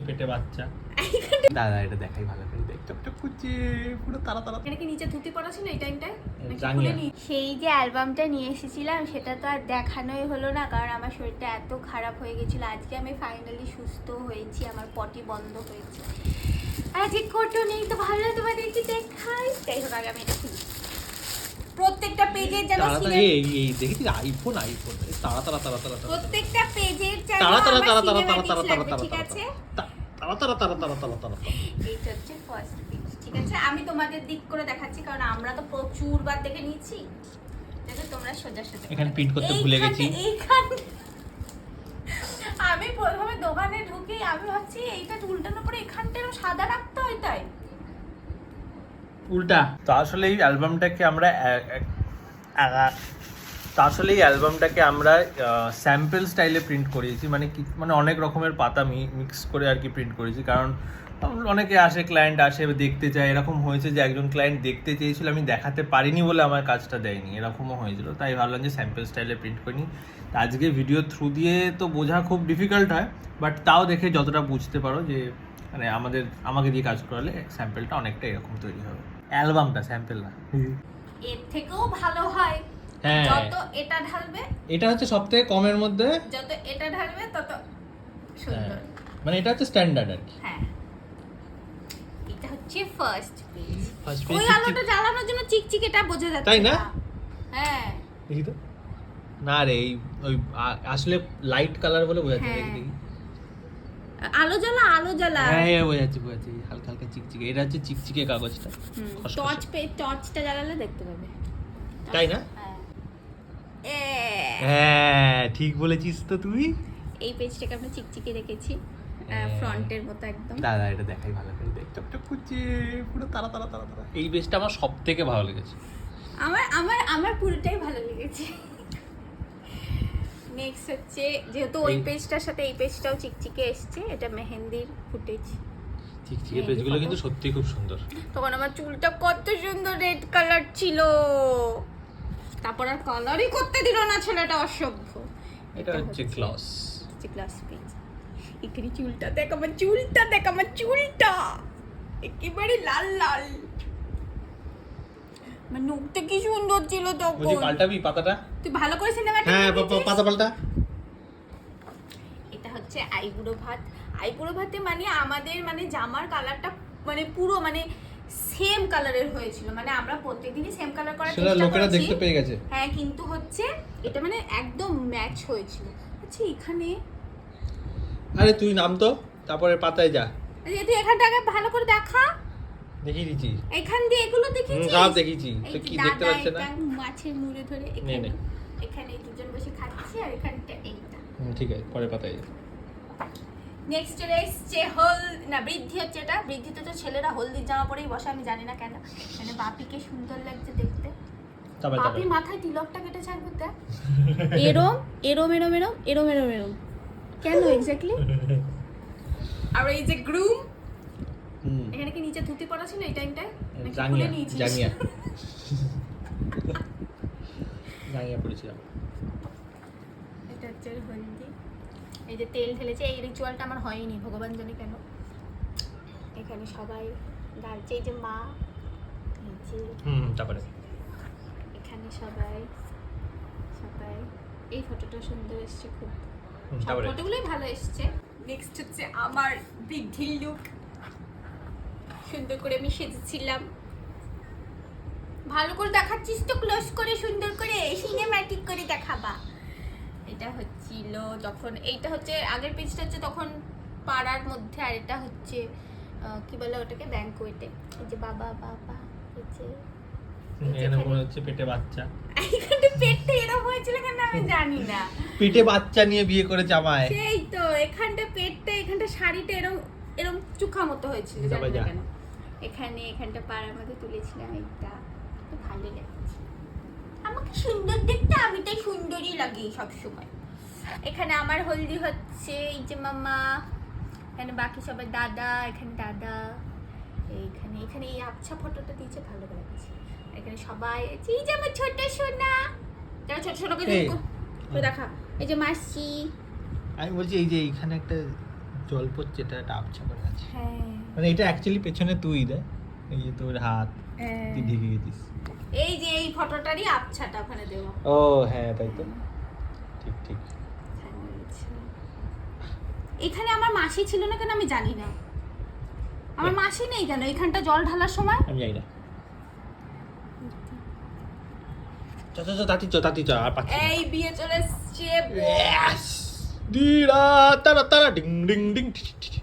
পেটে বাচ্চা দাদা এটা দেখাই ভালো করে দেখ টপ করছে পুরো তারা তারা এখানে কি নিচে ধুতি পড়া ছিল এই টাইমটায় জানি না। সেই যে অ্যালবামটা নিয়ে এসেছিলাম সেটা তো আর দেখানোই হলো না, কারণ আমার শরীরটা এত খারাপ হয়ে গেছিল। আজকে আমি ফাইনালি সুস্থ হয়েছি, আমার পটি বন্ধ হয়েছে। আজকে কোটো নেই তো ভালো তোমাদেরকে দেখাই। তাই হোক আগে আমি এটা খুলি। প্রত্যেকটা পেজের যেন এই দেখেছিস আইফোন তারা তারা তারা তারা প্রত্যেকটা পেজের যেন তারা তারা আমার তারা তারা cinematics তারা তারা লাগবে, তারা ঠিক আছে? তারা তারা তারা তারা তারা তারা এইটা হচ্ছে ফার্স্ট পেজ, ঠিক আছে? আমি তোমাদের দিক করে দেখাচ্ছি কারণ আমরা তো প্রচুর বার দেখে নিচ্ছি, যাতে তোমরা সোজা সোজা। এখানে প্রিন্ট করতে ভুলে গেছি। আমি প্রথমে দোকানে ঢুকি আমি ভাবছি এইটা উল্টানোর পরে এখানটা এরকম সাদা রাখতে হয়, তাই উল্টা। তো আসলে এই অ্যালবামটাকে আমরা স্যাম্পল স্টাইলে প্রিন্ট করিয়েছি, মানে অনেক রকমের পাতা মিক্স করে আর কি প্রিন্ট করেছি। কারণ অনেকে আসে, ক্লায়েন্ট আসে দেখতে চায়, এরকম হয়েছে যে একজন ক্লায়েন্ট দেখতে চেয়েছিল, আমি দেখাতে পারিনি বলে আমার কাজটা দেয়নি, এরকমও হয়েছিল। তাই ভাবলাম যে স্যাম্পল স্টাইলে প্রিন্ট করিনি। আজকে ভিডিও থ্রু দিয়ে তো বোঝা খুব ডিফিকাল্ট হয়, বাট তাও দেখে যতটা বুঝতে পারো যে মানে আমাকে দিয়ে কাজ করালে স্যাম্পলটা অনেকটা এরকম তৈরি হবে। অ্যালবামটা স্যাম্পল না, এর থেকেও ভালো হয়। হ্যাঁ, যত এটা ঢালবে, এটা হচ্ছে সবথেকে কমের মধ্যে, যত এটা ঢালবে তত সুন্দর। মানে এটা হচ্ছে স্ট্যান্ডার্ড আর কি। হ্যাঁ, এটা হচ্ছে ফার্স্ট পেজ। ফার্স্ট ওই পেজ আলোটা জ্বালানোর জন্য চিকচিকেটা বোঝা যাচ্ছে, তাই না? হ্যাঁ, দেখি তো। না রে, ওই আসলে লাইট কালার বলে বোঝাচ্ছে। হ্যাঁ। দেখি আলো জ্বালা। হ্যাঁ, বোঝাচ্ছে হালকা হালকা চিকচিকে। এটা হচ্ছে চিকচিকে কাগজটা। টর্চটা জ্বালালে দেখতে পাবে, তাই না? হ্যাঁ। হ্যাঁ, ঠিক বলেছিস তো তুই। এই পেজটাকে আমরা চিকচিকে রেখেছি, ফ্রন্টের মতো একদম। দাদা এটা দেখাই ভালো করে দেখ টপ করছে পুরো তারা তারা তারা তারা। এই পেজটা আমার সবথেকে ভালো লেগেছে। আমার পুরোটাই ভালো লেগেছে। নেক্সট হচ্ছে, যেহেতু ওই পেজটার সাথে এই পেজটাও চিকচিকে এসছে, এটা মেহেন্দির ফুটেজ। চিকচিকে পেজগুলো কিন্তু সত্যি খুব সুন্দর। তখন আমার চুলটা কত সুন্দর রেড কালার ছিল, তারপর আর কালারই করতে দিল না ছেলেটা, অসভ্য। এটা হচ্ছে গ্লস পেজ। এখানে চুলটা দেখ, আমার চুলটা একেবারে লাল লাল। আমার নুকটা কি সুন্দর ছিল তখন। বলছি পাল্টাবি পাতাটা? তুই ভালো করে সিনেমাটা। হ্যাঁ, পাতা পাল্টা। এটা হচ্ছে আইবুড়ো ভাতে মানে আমাদের মানে জামার কালারটা মানে পুরো মানে সেম কালারের হয়েছিল, মানে আমরা প্রত্যেকদিনই সেম কালার করার চেষ্টা করেছি, লোকেরা দেখতে পেয়ে গেছে। হ্যাঁ, কিন্তু হচ্ছে এটা মানে একদম ম্যাচ হয়েছিল। আচ্ছা, এখানে আরে তুই নাম তো, তারপরে পাতায় যা। তুই এখানটা আগে ভালো করে দেখা। দেখিয়ে দিচ্ছি এখান দিয়ে এগুলো দেখিয়েছিস? সব দেখিয়েছি। তো কি দেখতে পাচ্ছ না? মাছের মুড়ে ধরে এখানে দুজন বসে খাচ্ছি, আর এখানটা এইটা। ঠিক আছে, পরে পাতায় যা। নেক্সট এসছে বৃদ্ধি হচ্ছে। এটা বৃদ্ধিতে তো ছেলেরা হলদির জামা পরেই বসে, আমি জানি না কেন, মানে বাপিকে সুন্দর লাগছে দেখতে। বাপি মাথায় তিলকটা কেটে ছাড়বে দেখ, এরম কেন এক্স্যাক্টলি। আর এই যে গ্রুম, এখানে কি নিচে ধুতি পড়া ছিল এই টাইমটায়? জানিয়া পড়েছিলাম। এটা হচ্ছে হলদি, এই যে তেল ঢেলেছে। এই রিচুয়ালটা আমার হয়নি, ভগবান জানে কেন। এখানে সবাই গাইছে, এই যে মা, এই যে তারপরে এখানে সবাই এই ফটোটা সুন্দর এসছে খুব, সব ফটোগুলোই ভালো এসছে। নেক্সট হচ্ছে আমার বৃদ্ধির লুক, সুন্দর করে আমি সেজেছিলাম। ভালো করে দেখাচ্ছিস তো, ক্লোজ করে সুন্দর করে সিনেম্যাটিক করে দেখাবা। এটা হচ্ছিল যখন, এইটা হচ্ছে আগের পেজটা হচ্ছে তখন পাড়ার মধ্যে, আর এটা হচ্ছে কি বলে ওটাকে, ব্যাংকুয়েটে। এই যে বাবা এই যে এখানে মনে হচ্ছে পেটে বাচ্চা। এখানে পেটটা এরকম হয়েছিল কেন আমি জানি না। পেটে বাচ্চা নিয়ে বিয়ে করে জামাই। সেই তো, এখানটা পেটটা, এখানটা শাড়িটা এরকম চুখা মতো হয়েছিল, জানি না কেন। এখানটা পাড়ার মধ্যে তুলেছিলাম, এইটা তো ভালো লাগছে। আমাকে সুন্দর দেখতে, আমি তাই সুন্দরই লাগি সবসময়। এখানে আমার হলদি হচ্ছে, এই যে মামা, এখানে বাকি সবাই দাদা, এখানে দাদা, এখানে এই আচ্ছা ফটোটা দিয়েছে, ভালো লাগছে। এখানে সবাই, এই যে আমার ছোট সোনা, যারা ছোট সোনাকে দেখা, এই যে মাসি। আমি বলছি এই যে এখানে একটা জল পড়ছে, এটা একটা আবছা করে আছে। হ্যাঁ মানে এটা অ্যাকচুয়ালি পেছনে তুই দেখ, এই যে তোর হাত তুই ঢেকে গেছিস। এই যে এই ফটোটারই আবছাটা ওখানে দেওয়া। ও হ্যাঁ তাই তো, ঠিক ঠিক। এখানে আমার মাসি ছিল না কেন আমি জানি না, আমার মাসি নেই কেন এখানটা জল ঢালার সময়? আমি জানি না। চ চ চ তাতি চ আর পাচ্ছি না। এই বিয়ে চলে এসছে। Yes! দিরা তারা তারা ডিং ডিং ডিং টি, টি, টি।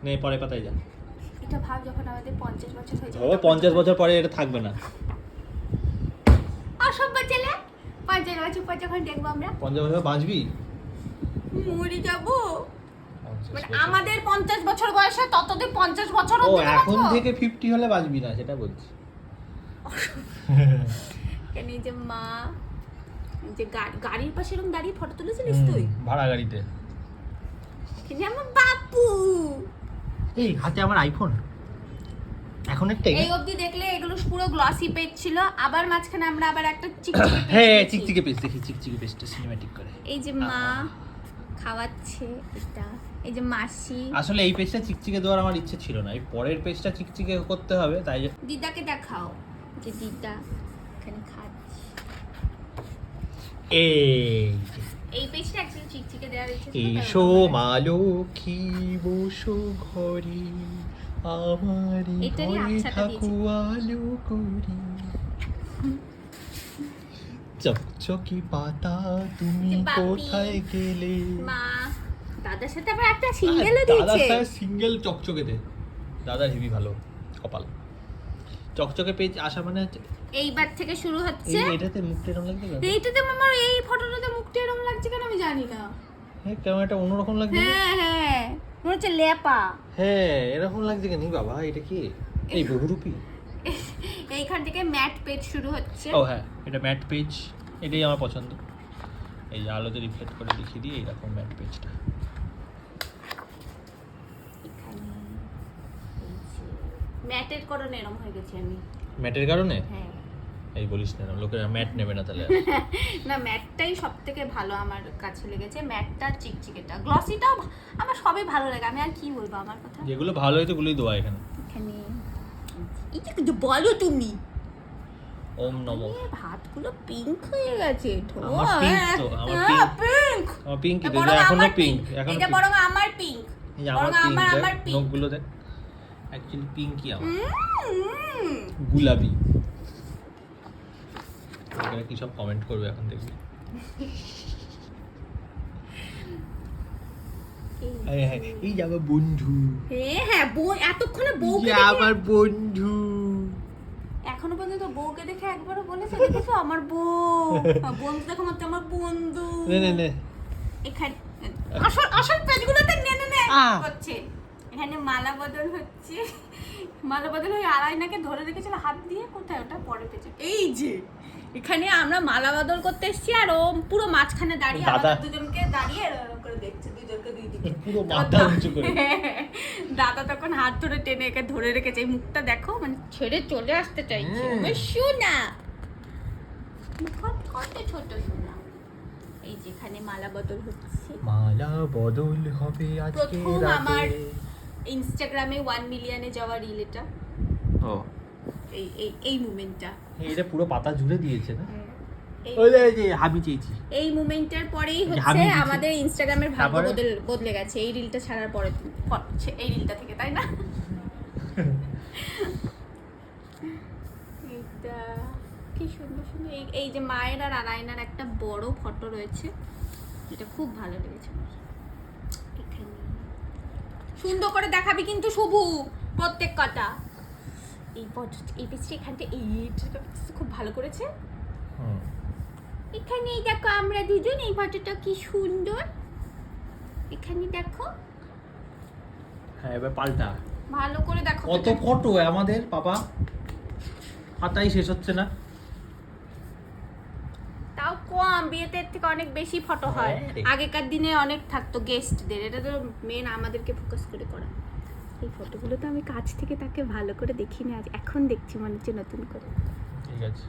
নে পরে পাতায় যা। এটা ভাব যখন আমাদের 50 বছর হয়ে যাবে। ও 50 বছর পরে এটা থাকবে না। অসভ্য ছেলে, 50 বছর পর যখন দেখবো আমরা 50 বছর বাঁচবি? মরে যাবো। মানে আমাদের 50 বছর বয়সে ততদিন 50 বছর ও অবধি এখন বাঁচবো? থেকে 50 হলে বাঁচবি না সেটা বলছি। কেন এই যে মা, এই যে গাড়ির পাশে এরকম দাঁড়িয়ে ফটো তুলেছিলিস তুই? ভাড়া গাড়িতে। এই যে আমার বাপু। এই হাতে আমার আইফোন এখন একটা এই অবধি দেখলে এগুলো পুরো গ্লসি পেজ ছিল, আবার মাঝখানে আমরা আবার একটা চিকচিকে page হ্যাঁ দিয়েছি। চিকচিকে পেজ দেখি, চিকচিকে পেজটা সিনেম্যাটিক করে। এই যে মা খাওয়াচ্ছে এটা, এই যে মাসি। আসলে এই পেজটা চিকচিকে দেওয়ার আমার ইচ্ছে ছিল না, এই পরের পেজটা চিকচিকে করতে হবে তাই। দিদাকে দেখাও যে দিদা এখানে খাচ্ছে। এই পেজটা অ্যাকচুয়ালি চিকচিকে দেওয়ার ইচ্ছে ছিল। এসো মা লক্ষ্মী বসো ঘরে, আমারই এটারই ঘরে আবছাটা থাকো আলো করি। চকচকি পাতা তুমি যে বাপি, কোথায় গেলে? মা দাদার সাথে আবার একটা সিঙ্গেলও দাদার দিয়েছে। সাথে সিঙ্গেল চকচকে দে, দাদার হেভি ভালো কপাল। চকচকে পেজ আসা মানে এইবার থেকে শুরু হচ্ছে। এটাতে মুখটা এরকম লাগছে কেন? এইটাতে আমার এই ফটোটাতে মুখটা এরকম লাগছে কেন আমি জানি না। হ্যাঁ কেমন একটা অন্যরকম লাগছে। হ্যাঁ হ্যাঁ মনে হচ্ছে লেপা। হ্যাঁ এরকম লাগছে কেন বাবা? এটা কি এই বহুরূপী? এইখান থেকে ম্যাট পেজ শুরু হচ্ছে। ও হ্যাঁ এটা ম্যাট পেজ, এটাই আমার পছন্দ। এই যে আলোতে রিফ্লেক্ট করে দেখিয়ে দিই এইরকম ম্যাট পেজটা। এখানে এই যে ম্যাটের কারণে এরকম হয়ে গেছে আমি। ম্যাটের কারণে? হ্যাঁ এই বলিস না, লোকেরা ম্যাট নেবে না তাহলে। না ম্যাটটাই সব থেকে ভালো আমার কাছে লেগেছে, ম্যাটটা চিকচিকেটা। গ্লসিটাও আমার সবই ভালো লাগে, আমি আর কি বলবো আমার কথা। যেগুলো ভালো হয়তো ওগুলোই দেওয়া এখানে। এখানে এটা কিন্তু বলো তুমি। ওম নমঃ। ভাতগুলো পিঙ্ক হয়ে গেছে। আমার pink তো, আমার পিঙ্ক। আমার পিঙ্ক কি দেবে এখনো পিঙ্ক, এখন এটা বরং আমার পিঙ্ক। এই যে আমার বরং পিঙ্ক আমার দেখ, পিঙ্ক। নখগুলো দেখ অ্যাকচুয়ালি পিঙ্কই আমার, গুলাবি। এখানে কি সব কমেন্ট করবে এখন দেখবি। এই যে আমার বন্ধু, হ্যাঁ হ্যাঁ বউ এতক্ষণে বউকে যে দেখে আমার বন্ধু। এখনো পর্যন্ত বউকে দেখে একবারও বলেছে দেখেছো আমার বউ। বন্ধু দেখো মত আমার বন্ধু। নে এখানে আসল আসল পেজগুলোতে নে নে নে আহ। হচ্ছে। এখানে মালা বদল হচ্ছে, মালা বদল হয়ে আড়াইনাকে ধরে রেখেছিল হাত দিয়ে। কোথায় ওটা? পরে পেজে। এই যে এখানে আমরা মালা বদল করতে এসেছি আর ও পুরো মাঝখানে দাঁড়িয়ে দাদা। আমাদের দুজনকে দাঁড়িয়ে এরকম করে দেখছে, দুজনকে দুই দিকে পুরো মাথা উঁচু করে। দাদা তখন হাত ধরে টেনে একে ধরে রেখেছে। এই মুখটা দেখো, মানে ছেড়ে চলে আসতে চাইছে। হুম। আমার সোনা, কত ছোট সোনা। এই যেখানে মালা বদল হচ্ছে। মালা বদল হবে আজকে প্রথম আমার রাতে। ইনস্টাগ্রামে 1 মিলিয়নে যাওয়া রিল এটা। ও এই এই এই মুমেন্টটা, এটা পুরো পাতা জুড়ে দিয়েছে না? এই ওই যে হাবি চেয়েছি। এই মুমেন্টের পরেই এই যে হচ্ছে হাবি দিচ্ছে। আমাদের ইনস্টাগ্রামের ভাগ্য তারপরে? বদলে গেছে এই রিলটা ছাড়ার পরে, এই রিলটা থেকে, তাই না? এটা কি সুন্দর সুন্দর। এই যে মায়ের আর আরায়নার একটা বড় ফটো রয়েছে, যেটা খুব ভালো লেগেছে আমার। এখানে সুন্দর করে দেখাবি কিন্তু শুভু প্রত্যেক কথা। এই পিসটা এখানটা এইটা খুব ভালো করেছে। এখানে এই দেখো আমরা দুজন, এই ফটোটা কি সুন্দর। এখানে দেখো, হ্যাঁ এবার পাল্টা। ভালো করে দেখো। কত ফটো আমাদের পাপা, পাতাই শেষ হচ্ছে না। তাও কম, বিয়েতে থেকে অনেক বেশি ফটো হয়। হ্যাঁ। আগেকার দিনে অনেক থাকতো গেস্টদের, এটা তো মেন আমাদেরকে ফোকাস করে করা। এই ফটোগুলো তো আমি কাছ থেকে তাকে ভালো করে দেখিনি, আজ এখন দেখছি মনে হচ্ছে নতুন করে। ঠিক আছে।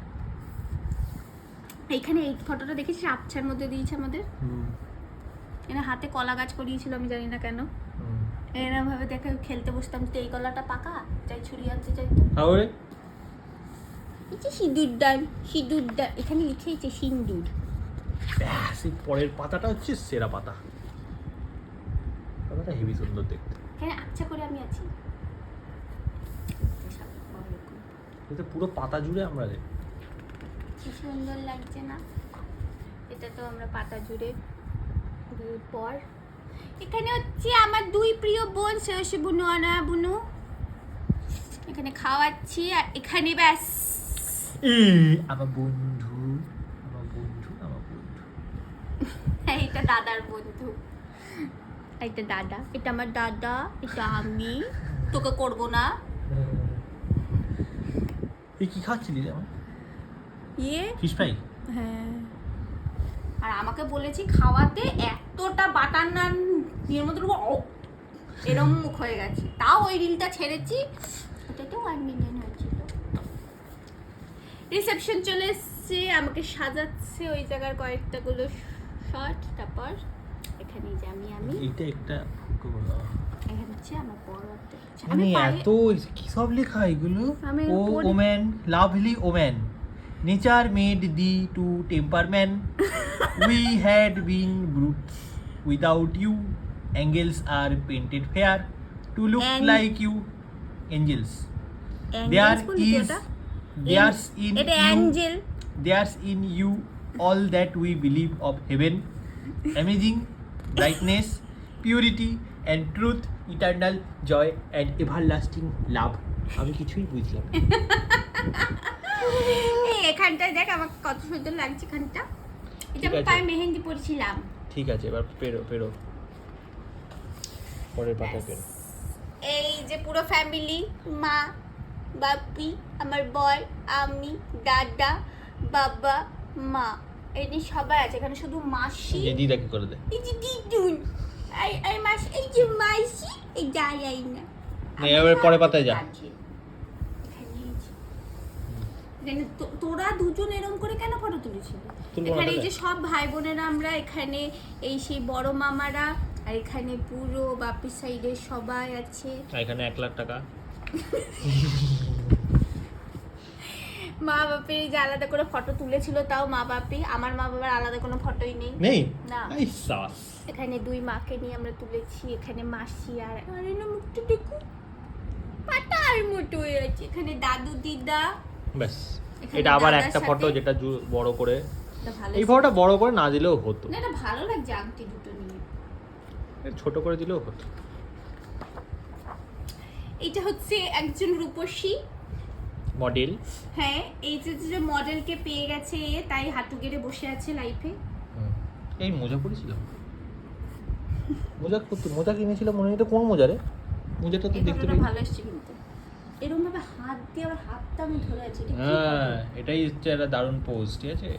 এইখানে এই ফটোটা দেখেছিস আবছার মধ্যে দিয়েছে আমাদের। এনে হাতে কলা গাছ করিয়েছিল, আমি জানি না কেন। এরকম ভাবে দেখে খেলতে বসতাম, তো এই কলাটা পাকা, যাই ছুরি আনতে চাইতো। তাহলে এই যে সিঁদুর, এখানে লিখেছে সিন্দুর। ব্যাস, এই পরের পাতাটা হচ্ছে সেরা পাতাটা হেভি সুন্দর দেখতে। এখানে আচ্ছা করে আমি আছি, এটা পুরো পাতা জুড়ে আমরা রে, কি সুন্দর লাগছে না? এটা তো আমরা পাতা জুড়ে বিয়ের পর। এখানে হচ্ছে আমার দুই প্রিয় বোন, শ্রেয়সী বুনু, আনা বুনু, এখানে খাওয়াচ্ছি। আর এখানে ব্যাস আমার বন্ধু। এটা দাদার বন্ধু, এটা দাদা, এটা আমার দাদা, এটা আমি। তোকে করবো না। এই কি খাচ্ছিলি রে? ইয়ে ফিশ ফ্রাই। হ্যাঁ, আর আমাকে বলেছি খাওয়াতে, এতটা বাটার নান এর মধ্যে এরম মুখ হয়ে গেছে। তাও ওই রিলটা ছেড়েছি, ওটাতে 1 মিলিয়ন হয়েছিল। রিসেপশন চলে এসছে, আমাকে সাজাচ্ছে ওই জায়গার কয়েকটা গুলো শর্ট। তারপর এখানে যে আমি এইটা একটা এখানে হচ্ছে আমার বড় একটা, মানে এত কি সব লেখা এগুলো। আমি O woman, lovely woman, nature made thee to temper man, we had been brutes without you, angels are painted fair to look like you, angels there's in you all that we believe of heaven, amazing brightness, purity and truth, eternal joy and everlasting love. আমি কিছুই বুঝলাম না। এই এখানটায় দেখ আমার কত সুন্দর লাগছে এখানটা। এটা আমি পায়ে মেহেন্দি পরেছিলাম। ঠিক আছে, এবার পেরো পরের পাতা পেরো। এই যে পুরো ফ্যামিলি, মা, বাপি, আমার বর, আমি, দাদা, বাবা, মা, এই সবাই আছে এখানে। শুধু মাসি, এই দিদা কি করে দেয়? এই যে দিদুন, এই মাসি, এই যে মাসি, এই যাই না। এবার পরের পাতায় যা। তোরা দুজন এরকম করে কেন ফটো তুলেছিল? এখানে এই যে সব ভাই বোনেরা আমরা, এখানে এই সেই বড় মামারা, আর এখানে পুরো বাপির সাইডে সবাই আছে। এখানে 1 লাখ টাকা। মা বাপের যে আলাদা করে ফটো তুলেছিল, তাও মা বাপি, আমার মা বাবার আলাদা কোনো ফটোই নেই না। এখানে 2 মাকে নিয়ে আমরা তুলেছি। এখানে মাসি আর না, মুখটা দেখো পাতার মতো হয়ে আছে। এখানে দাদু দিদা, ব্যাস। এটা আবার একটা ফটো যেটা বড় করে, এই ফটোটা বড় করে না দিলেও হতো না। এটা ভালো লাগছে আংটি দুটো নিয়ে, ছোট করে দিলেও হতো। এটা হচ্ছে একজন রূপসী মডেল। হ্যাঁ, এই যে মডেলকে পেয়ে গেছে, তাই হাঁটু গেড়ে বসে আছে লাইফে। এই মোজা পরেছিল, মোজা কিনেছিল মনে নেই তো, কোন মোজা রে? মোজাটা তো দেখতে ভালো এসেছে কিন্তু এরকম ভাবে হাত দিয়ে আবার হাতটা আমি ধরে আছি। হ্যাঁ, এটাই হচ্ছে একটা দারুণ পোজ, ঠিক আছে?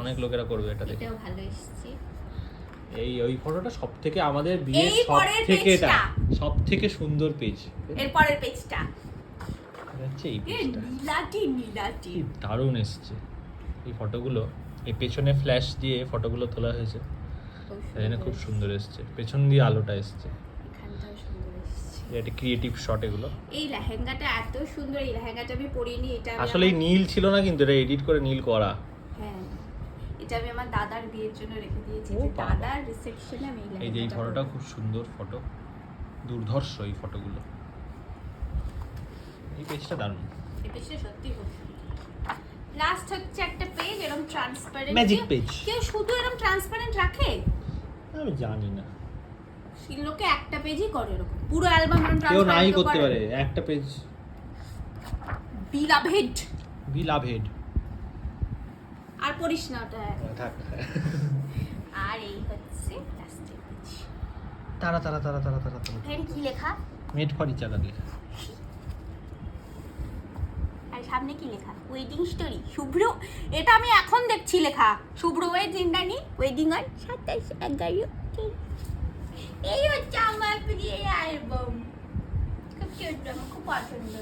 অনেক লোকেরা করবে এটা দেখে। এটাও ভালো এসেছে। ওই ফটোটা সবথেকে আমাদের বিয়ের সবথেকে সুন্দর পেজ। এর পরের পেজটা হচ্ছে এই পেজটা, নীলাটি দারুণ এসেছে এই ফটোগুলো। এই পেছনে ফ্ল্যাশ দিয়ে ফটোগুলো তোলা হয়েছে, এখানে খুব সুন্দর এসেছে। পেছন দিয়ে আলোটা এসেছে, এখানটাও সুন্দর এসেছে। এটা ক্রিয়েটিভ শট এগুলো। এই লেহেঙ্গাটা এত সুন্দর, এই লেহেঙ্গাটা আমি পরিনি। এটা আসলে নীল ছিল না, কিন্তু এটা এডিট করে নীল করা। হ্যাঁ, এটা আমি আমার দাদার বিয়ের জন্য রেখে দিয়েছি। দাদার রিসেপশনে আমি এই যে এই ফটোটা খুব সুন্দর ফটো, দুর্ধর্ষ এই ফটোগুলো। এই পেজটা দারুণ, এই পেজটা সত্যি খুব সুন্দর। লাস্ট হচ্ছে একটা পেজ এরকম ট্রান্সপারেন্ট, ম্যাজিক পেজ। কেউ শুধু এরকম ট্রান্সপারেন্ট রাখে? আমি জানি না, লোকে একটা পেজই করে এরকম, পুরো অ্যালবাম এরকম কেউ ট্রান্সপারেন্ট নাই করতে পারে একটা পেজ। বিলাভেড আর পড়িস না ওটা, থাক। আর এই হচ্ছে লাস্টের পেজ। তারা এখানে কি লেখা? মেড ফর ইচ আদার লেখা। আর সামনে কি লেখা? ওয়েডিং স্টোরি শুভ্র। এটা আমি এখন দেখছি লেখা, শুভ্র জিন্দানি ওয়েডিং অন 27/11। এই হচ্ছে আমার প্রিয় অ্যালবাম, খুব কিউট, আমার খুব পছন্দ।